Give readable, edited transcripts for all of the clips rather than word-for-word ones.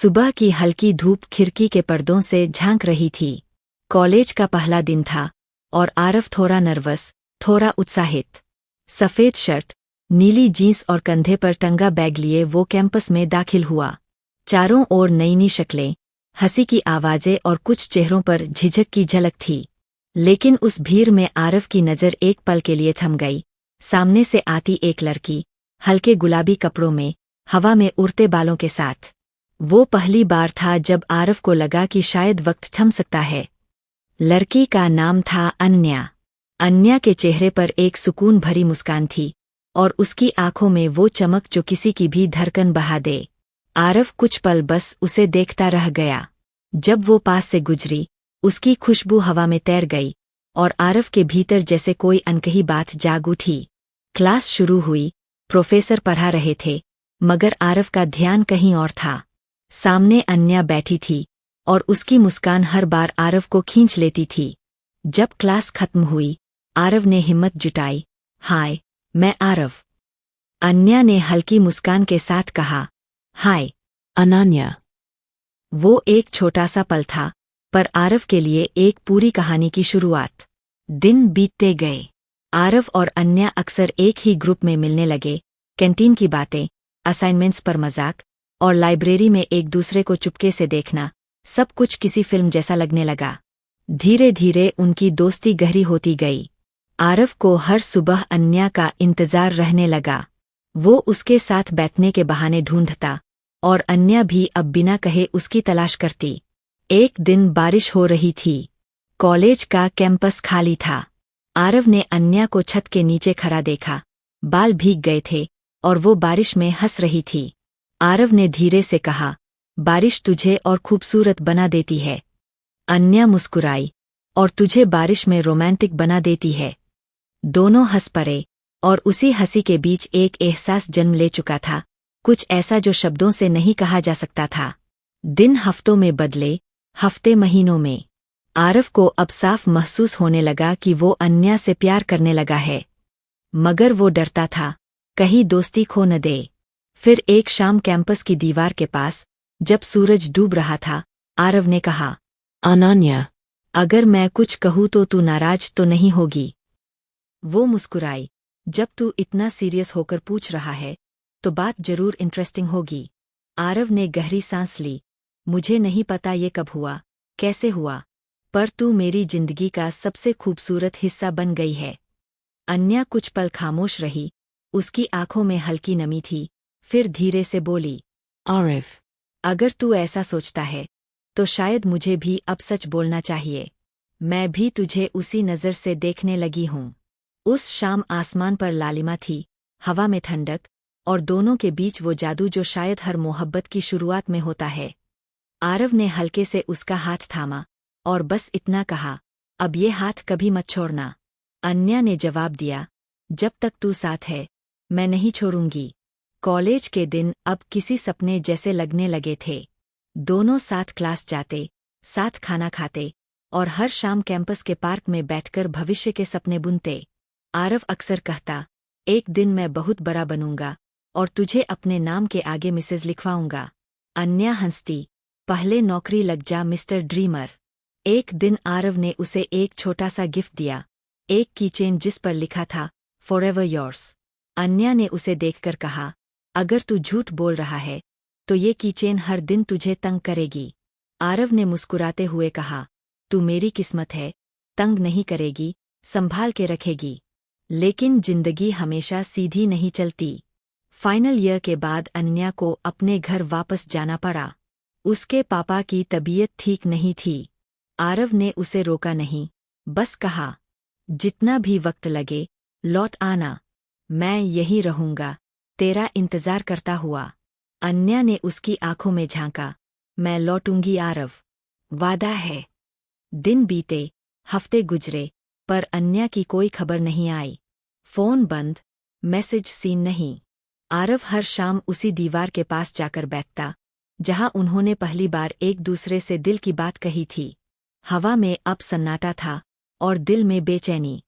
सुबह की हल्की धूप खिड़की के पर्दों से झांक रही थी। कॉलेज का पहला दिन था और आरव थोड़ा नर्वस, थोड़ा उत्साहित। सफ़ेद शर्ट, नीली जीन्स और कंधे पर टंगा बैग लिए वो कैंपस में दाखिल हुआ। चारों ओर नई शक्लें, हंसी की आवाज़ें और कुछ चेहरों पर झिझक की झलक थी। लेकिन उस भीड़ में आरव की नज़र एक पल के लिए थम गई। सामने से आती एक लड़की, हल्के गुलाबी कपड़ों में, हवा में उड़ते बालों के साथ। वो पहली बार था जब आरव को लगा कि शायद वक्त थम सकता है। लड़की का नाम था अन्या। अन्या के चेहरे पर एक सुकून भरी मुस्कान थी और उसकी आंखों में वो चमक जो किसी की भी धड़कन बहा दे। आरव कुछ पल बस उसे देखता रह गया। जब वो पास से गुजरी, उसकी खुशबू हवा में तैर गई और आरव के भीतर जैसे कोई अनकही बात जाग उठी। क्लास शुरू हुई, प्रोफेसर पढ़ा रहे थे, मगर आरव का ध्यान कहीं और था। सामने अन्या बैठी थी और उसकी मुस्कान हर बार आरव को खींच लेती थी। जब क्लास खत्म हुई, आरव ने हिम्मत जुटाई। हाय, मैं आरव। अन्या ने हल्की मुस्कान के साथ कहा। हाय, अनन्या। वो एक छोटा सा पल था, पर आरव के लिए एक पूरी कहानी की शुरुआत। दिन बीतते गए। आरव और अन्या अक्सर एक ही ग्रुप में मिलने लगे। कैंटीन की बातें, असाइनमेंट्स पर मजाक और लाइब्रेरी में एक दूसरे को चुपके से देखना, सब कुछ किसी फिल्म जैसा लगने लगा। धीरे धीरे उनकी दोस्ती गहरी होती गई। आरव को हर सुबह अन्या का इंतजार रहने लगा। वो उसके साथ बैठने के बहाने ढूंढता और अन्या भी अब बिना कहे उसकी तलाश करती। एक दिन बारिश हो रही थी। कॉलेज का कैंपस खाली था। आरव ने अन्या को छत के नीचे खड़ा देखा। बाल भीग गए थे और वो बारिश में हंस रही थी। आरव ने धीरे से कहा, बारिश तुझे और खूबसूरत बना देती है। अन्या मुस्कुराई, और तुझे बारिश में रोमांटिक बना देती है। दोनों हंस पड़े और उसी हंसी के बीच एक एहसास जन्म ले चुका था, कुछ ऐसा जो शब्दों से नहीं कहा जा सकता था। दिन हफ्तों में बदले, हफ्ते महीनों में। आरव को अब साफ महसूस होने लगा कि वो अन्या से प्यार करने लगा है, मगर वो डरता था कहीं दोस्ती खो न दे। फिर एक शाम कैंपस की दीवार के पास, जब सूरज डूब रहा था, आरव ने कहा, अनन्या, अगर मैं कुछ कहूँ तो तू नाराज तो नहीं होगी? वो मुस्कुराई, जब तू इतना सीरियस होकर पूछ रहा है तो बात जरूर इंटरेस्टिंग होगी। आरव ने गहरी सांस ली। मुझे नहीं पता ये कब हुआ, कैसे हुआ, पर तू मेरी जिंदगी का सबसे खूबसूरत हिस्सा बन गई है। अन्या कुछ पल खामोश रही, उसकी आंखों में हल्की नमी थी, फिर धीरे से बोली, आरव, अगर तू ऐसा सोचता है तो शायद मुझे भी अब सच बोलना चाहिए। मैं भी तुझे उसी नज़र से देखने लगी हूँ। उस शाम आसमान पर लालिमा थी, हवा में ठंडक, और दोनों के बीच वो जादू जो शायद हर मोहब्बत की शुरुआत में होता है। आरव ने हल्के से उसका हाथ थामा और बस इतना कहा, अब ये हाथ कभी मत छोड़ना। अन्या ने जवाब दिया, जब तक तू साथ है, मैं नहीं छोड़ूंगी। कॉलेज के दिन अब किसी सपने जैसे लगने लगे थे। दोनों साथ क्लास जाते, साथ खाना खाते और हर शाम कैंपस के पार्क में बैठकर भविष्य के सपने बुनते। आरव अक्सर कहता, एक दिन मैं बहुत बड़ा बनूंगा और तुझे अपने नाम के आगे मिसेज लिखवाऊंगा। अन्या हंसती, पहले नौकरी लग जा मिस्टर ड्रीमर। एक दिन आरव ने उसे एक छोटा सा गिफ्ट दिया, एक कीचेन जिस पर लिखा था, फॉरएवर योर्स। अन्या ने उसे देखकर कहा, अगर तू झूठ बोल रहा है तो ये कीचेन हर दिन तुझे तंग करेगी। आरव ने मुस्कुराते हुए कहा, तू मेरी किस्मत है, तंग नहीं करेगी, संभाल के रखेगी। लेकिन जिंदगी हमेशा सीधी नहीं चलती। फाइनल ईयर के बाद अन्या को अपने घर वापस जाना पड़ा। उसके पापा की तबीयत ठीक नहीं थी। आरव ने उसे रोका नहीं, बस कहा, जितना भी वक्त लगे, लौट आना। मैं यहीं रहूंगा, तेरा इंतजार करता हुआ। अन्या ने उसकी आंखों में झांका, मैं लौटूंगी आरव, वादा है। दिन बीते, हफ्ते गुजरे, पर अन्या की कोई खबर नहीं आई। फोन बंद, मैसेज सीन नहीं। आरव हर शाम उसी दीवार के पास जाकर बैठता, जहां उन्होंने पहली बार एक दूसरे से दिल की बात कही थी। हवा में अब सन्नाटा था और दिल में बेचैनी।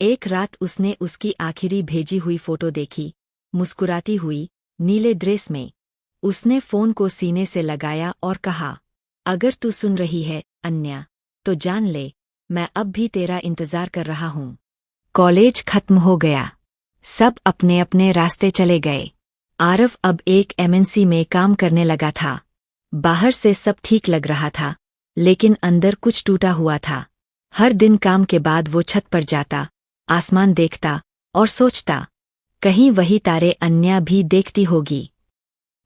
एक रात उसने उसकी आखिरी भेजी हुई फोटो देखी, मुस्कुराती हुई, नीले ड्रेस में। उसने फोन को सीने से लगाया और कहा, अगर तू सुन रही है अन्या, तो जान ले, मैं अब भी तेरा इंतजार कर रहा हूँ। कॉलेज खत्म हो गया। सब अपने अपने रास्ते चले गए। आरव अब एक एमएनसी में काम करने लगा था। बाहर से सब ठीक लग रहा था, लेकिन अंदर कुछ टूटा हुआ था। हर दिन काम के बाद वो छत पर जाता, आसमान देखता और सोचता, कहीं वही तारे अन्या भी देखती होगी।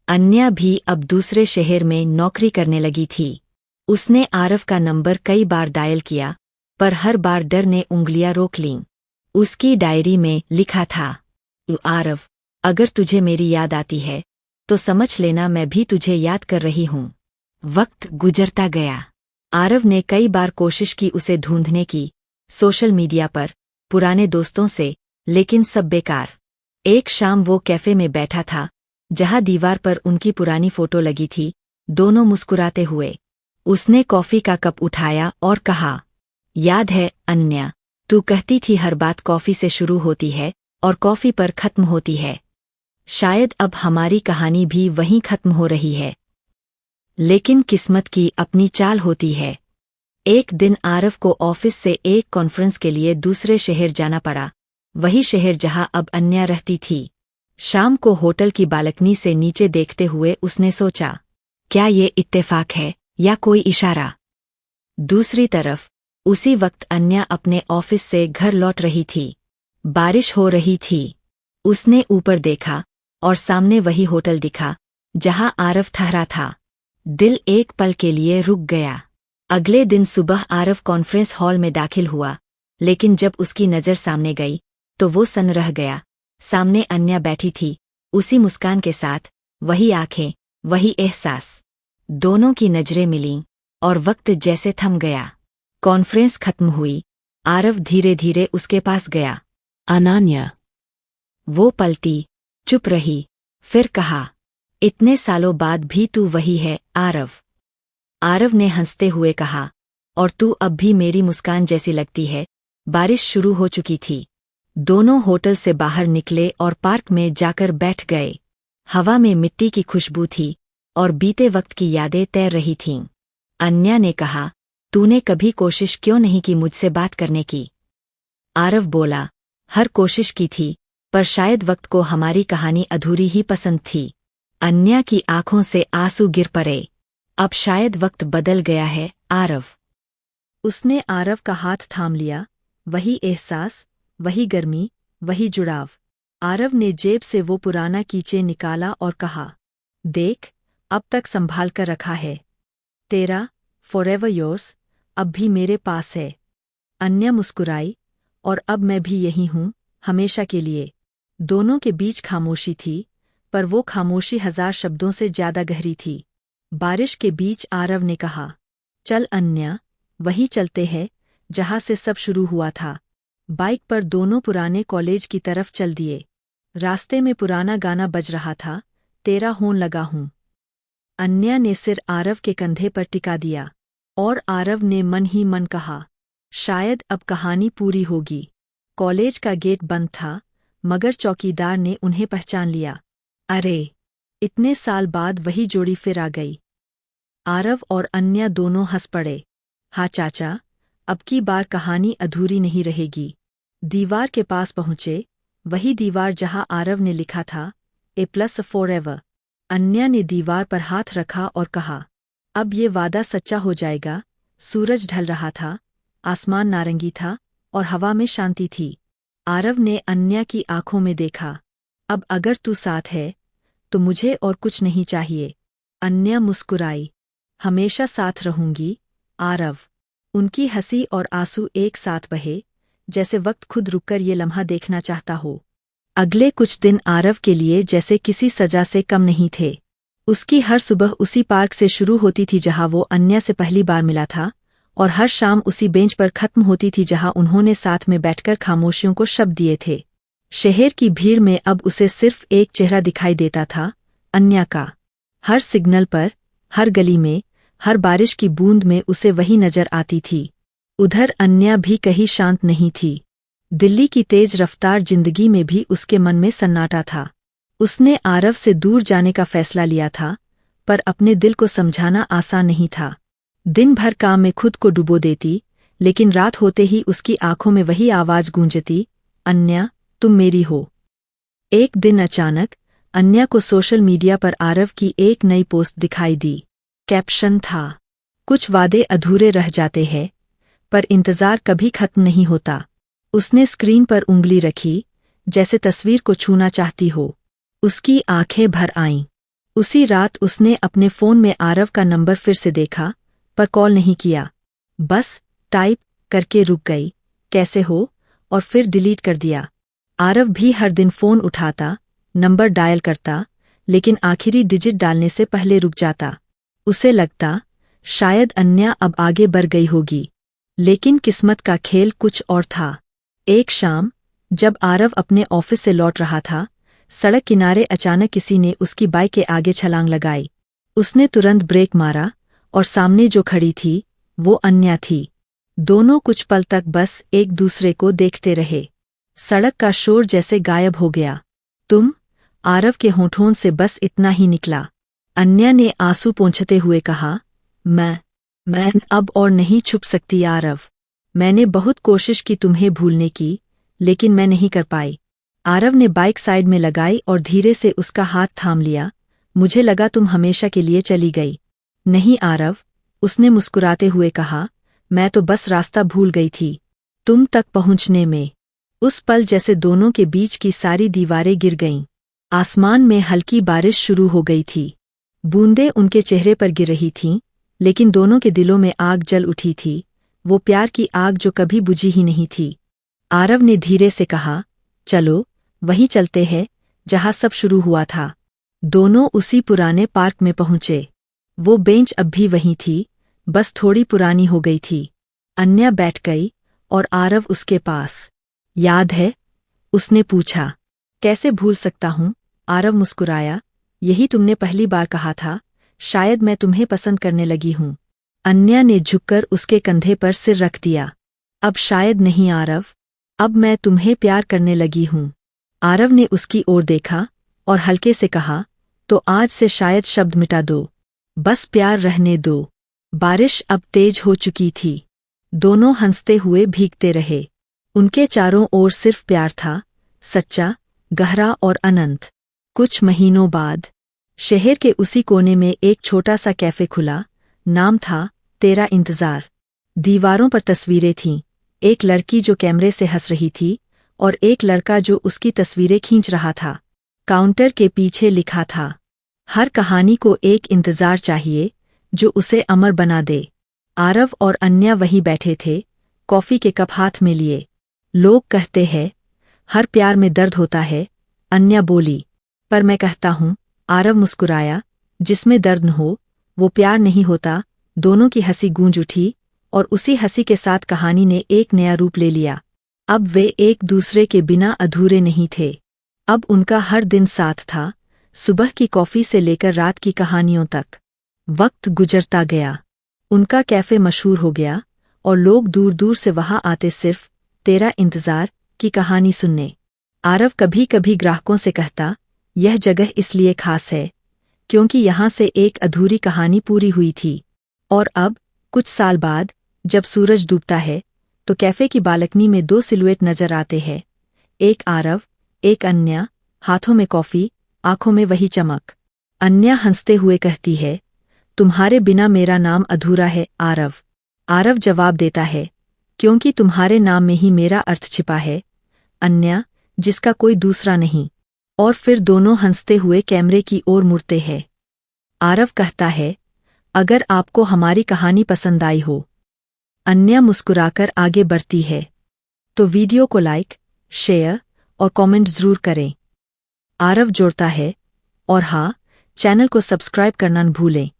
अन्या भी अब दूसरे शहर में नौकरी करने लगी थी। उसने आरव का नंबर कई बार डायल किया, पर हर बार डर ने उंगलियां रोक लीं। उसकी डायरी में लिखा था, आरव, अगर तुझे मेरी याद आती है तो समझ लेना मैं भी तुझे याद कर रही हूँ। वक्त गुजरता गया। आरव ने कई बार कोशिश की उसे ढूंढने की, सोशल मीडिया पर, पुराने दोस्तों से, लेकिन सब बेकार। एक शाम वो कैफे में बैठा था, जहाँ दीवार पर उनकी पुरानी फोटो लगी थी, दोनों मुस्कुराते हुए। उसने कॉफी का कप उठाया और कहा, याद है अन्या, तू कहती थी हर बात कॉफी से शुरू होती है और कॉफी पर खत्म होती है। शायद अब हमारी कहानी भी वहीं खत्म हो रही है। लेकिन किस्मत की अपनी चाल होती है। एक दिन आरव को ऑफिस से एक कॉन्फ्रेंस के लिए दूसरे शहर जाना पड़ा, वही शहर जहां अब अन्या रहती थी। शाम को होटल की बालकनी से नीचे देखते हुए उसने सोचा, क्या ये इत्तेफाक है या कोई इशारा। दूसरी तरफ उसी वक्त अन्या अपने ऑफिस से घर लौट रही थी। बारिश हो रही थी। उसने ऊपर देखा और सामने वही होटल दिखा जहां आरव ठहरा था। दिल एक पल के लिए रुक गया। अगले दिन सुबह आरव कॉन्फ्रेंस हॉल में दाखिल हुआ, लेकिन जब उसकी नज़र सामने गई तो वो सन रह गया। सामने अन्या बैठी थी, उसी मुस्कान के साथ, वही आंखें, वही एहसास। दोनों की नजरें मिलीं और वक्त जैसे थम गया। कॉन्फ्रेंस खत्म हुई। आरव धीरे धीरे उसके पास गया। Ananya. वो पलटी, चुप रही, फिर कहा, इतने सालों बाद भी तू वही है आरव। आरव ने हंसते हुए कहा, और तू अब भी मेरी मुस्कान जैसी लगती है। बारिश शुरू हो चुकी थी। दोनों होटल से बाहर निकले और पार्क में जाकर बैठ गए। हवा में मिट्टी की खुशबू थी और बीते वक्त की यादें तैर रही थीं। अन्या ने कहा, तूने कभी कोशिश क्यों नहीं की मुझसे बात करने की? आरव बोला, हर कोशिश की थी, पर शायद वक्त को हमारी कहानी अधूरी ही पसंद थी। अन्या की आंखों से आंसू गिर पड़े। अब शायद वक्त बदल गया है आरव। उसने आरव का हाथ थाम लिया। वही एहसास, वही गर्मी, वही जुड़ाव। आरव ने जेब से वो पुराना कीचे निकाला और कहा, देख, अब तक संभाल कर रखा है। तेरा, फॉरएवर योर्स, अब भी मेरे पास है। अन्या मुस्कुराई, और अब मैं भी यही हूँ, हमेशा के लिए। दोनों के बीच खामोशी थी, पर वो खामोशी 1000 शब्दों से ज्यादा गहरी थी। बारिश के बीच आरव ने कहा, चल अन्या, वहीं चलते हैं जहाँ से सब शुरू हुआ था। बाइक पर दोनों पुराने कॉलेज की तरफ चल दिए। रास्ते में पुराना गाना बज रहा था, तेरा होन लगा हूँ। अन्या ने सिर आरव के कंधे पर टिका दिया, और आरव ने मन ही मन कहा, शायद अब कहानी पूरी होगी। कॉलेज का गेट बंद था, मगर चौकीदार ने उन्हें पहचान लिया। अरे, इतने साल बाद वही जोड़ी फिर आ गई। आरव और अन्या दोनों हंस पड़े। हाँ चाचा, अब की बार कहानी अधूरी नहीं रहेगी। दीवार के पास पहुंचे, वही दीवार जहां आरव ने लिखा था, A+ फॉरएवर। अन्या ने दीवार पर हाथ रखा और कहा, अब ये वादा सच्चा हो जाएगा। सूरज ढल रहा था, आसमान नारंगी था और हवा में शांति थी। आरव ने अन्या की आंखों में देखा, अब अगर तू साथ है तो मुझे और कुछ नहीं चाहिए। अन्या मुस्कुराई, हमेशा साथ रहूंगी आरव। उनकी हंसी और आंसू एक साथ बहे, जैसे वक्त खुद रुककर ये लम्हा देखना चाहता हो। अगले कुछ दिन आरव के लिए जैसे किसी सजा से कम नहीं थे। उसकी हर सुबह उसी पार्क से शुरू होती थी जहां वो अन्या से पहली बार मिला था, और हर शाम उसी बेंच पर खत्म होती थी जहां उन्होंने साथ में बैठकर खामोशियों को शब्द दिए थे। शहर की भीड़ में अब उसे सिर्फ एक चेहरा दिखाई देता था, अन्या का। हर सिग्नल पर, हर गली में, हर बारिश की बूंद में उसे वही नजर आती थी। उधर अन्या भी कहीं शांत नहीं थी। दिल्ली की तेज रफ्तार जिंदगी में भी उसके मन में सन्नाटा था। उसने आरव से दूर जाने का फैसला लिया था, पर अपने दिल को समझाना आसान नहीं था। दिन भर काम में खुद को डुबो देती, लेकिन रात होते ही उसकी आंखों में वही आवाज गूंजती, अन्या, तुम मेरी हो। एक दिन अचानक अन्या को सोशल मीडिया पर आरव की एक नई पोस्ट दिखाई दी। कैप्शन था, कुछ वादे अधूरे रह जाते हैं, पर इंतजार कभी खत्म नहीं होता। उसने स्क्रीन पर उंगली रखी, जैसे तस्वीर को छूना चाहती हो। उसकी आंखें भर आईं। उसी रात उसने अपने फोन में आरव का नंबर फिर से देखा, पर कॉल नहीं किया। बस टाइप करके रुक गई, कैसे हो, और फिर डिलीट कर दिया। आरव भी हर दिन फोन उठाता, नंबर डायल करता, लेकिन आखिरी डिजिट डालने से पहले रुक जाता। उसे लगता, शायद अन्या अब आगे बढ़ गई होगी। लेकिन किस्मत का खेल कुछ और था। एक शाम, जब आरव अपने ऑफिस से लौट रहा था, सड़क किनारे अचानक किसी ने उसकी बाइक के आगे छलांग लगाई। उसने तुरंत ब्रेक मारा, और सामने जो खड़ी थी, वो अन्या थी। दोनों कुछ पल तक बस एक दूसरे को देखते रहे। सड़क का शोर जैसे गायब हो गया। तुम? आरव के होठों से बस इतना ही निकला। अन्या ने आंसू पोंछते हुए कहा, मैं अब और नहीं छुप सकती आरव। मैंने बहुत कोशिश की तुम्हें भूलने की, लेकिन मैं नहीं कर पाई। आरव ने बाइक साइड में लगाई और धीरे से उसका हाथ थाम लिया। मुझे लगा तुम हमेशा के लिए चली गई। नहीं आरव, उसने मुस्कुराते हुए कहा, मैं तो बस रास्ता भूल गई थी। तुम तक पहुंचने में। उस पल जैसे दोनों के बीच की सारी दीवारें गिर गईं। आसमान में हल्की बारिश शुरू हो गई थी। बूंदें उनके चेहरे पर गिर रही थीं, लेकिन दोनों के दिलों में आग जल उठी थी, वो प्यार की आग जो कभी बुझी ही नहीं थी। आरव ने धीरे से कहा, चलो, वहीं चलते हैं, जहाँ सब शुरू हुआ था। दोनों उसी पुराने पार्क में पहुंचे। वो बेंच अब भी वहीं थी, बस थोड़ी पुरानी हो गई थी। अन्या बैठ गई, और आरव उसके पास। याद है? उसने पूछा। कैसे भूल सकता हूँ? आरव मुस्कुराया। यही तुमने पहली बार कहा था, शायद मैं तुम्हें पसंद करने लगी हूँ। अन्या ने झुककर उसके कंधे पर सिर रख दिया। अब शायद नहीं आरव, अब मैं तुम्हें प्यार करने लगी हूँ। आरव ने उसकी ओर देखा, और हल्के से कहा, तो आज से शायद शब्द मिटा दो, बस प्यार रहने दो। बारिश अब तेज हो चुकी थी। दोनों हंसते हुए भीगते रहे। उनके चारों ओर सिर्फ प्यार था, सच्चा, गहरा और अनंत। कुछ महीनों बाद शहर के उसी कोने में एक छोटा सा कैफे खुला। नाम था तेरा इंतजार। दीवारों पर तस्वीरें थीं, एक लड़की जो कैमरे से हंस रही थी, और एक लड़का जो उसकी तस्वीरें खींच रहा था। काउंटर के पीछे लिखा था, हर कहानी को एक इंतजार चाहिए, जो उसे अमर बना दे। आरव और अन्या वहीं बैठे थे, कॉफी के कप हाथ में लिए। लोग कहते हैं, हर प्यार में दर्द होता है, अन्या बोली। पर मैं कहता हूँ, आरव मुस्कुराया, जिसमें दर्द न हो, वो प्यार नहीं होता। दोनों की हंसी गूंज उठी, और उसी हंसी के साथ कहानी ने एक नया रूप ले लिया। अब वे एक दूसरे के बिना अधूरे नहीं थे। अब उनका हर दिन साथ था, सुबह की कॉफी से लेकर रात की कहानियों तक। वक्त गुजरता गया। उनका कैफे मशहूर हो गया, और लोग दूर दूर से वहां आते सिर्फ तेरा इंतजार की कहानी सुनने। आरव कभी कभी ग्राहकों से कहता, यह जगह इसलिए खास है, क्योंकि यहाँ से एक अधूरी कहानी पूरी हुई थी। और अब, कुछ साल बाद, जब सूरज डूबता है, तो कैफे की बालकनी में दो सिलुएट नजर आते हैं। एक आरव, एक अन्या, हाथों में कॉफी, आंखों में वही चमक। अन्या हंसते हुए कहती है, तुम्हारे बिना मेरा नाम अधूरा है आरव। आरव जवाब देता है, क्योंकि तुम्हारे नाम में ही मेरा अर्थ छिपा है, अन्या, जिसका कोई दूसरा नहीं। और फिर दोनों हंसते हुए कैमरे की ओर मुड़ते हैं। आरव कहता है, अगर आपको हमारी कहानी पसंद आई हो। अन्या मुस्कुराकर आगे बढ़ती है। तो वीडियो को लाइक, शेयर और कमेंट जरूर करें। आरव जोड़ता है, और हाँ, चैनल को सब्सक्राइब करना न भूलें।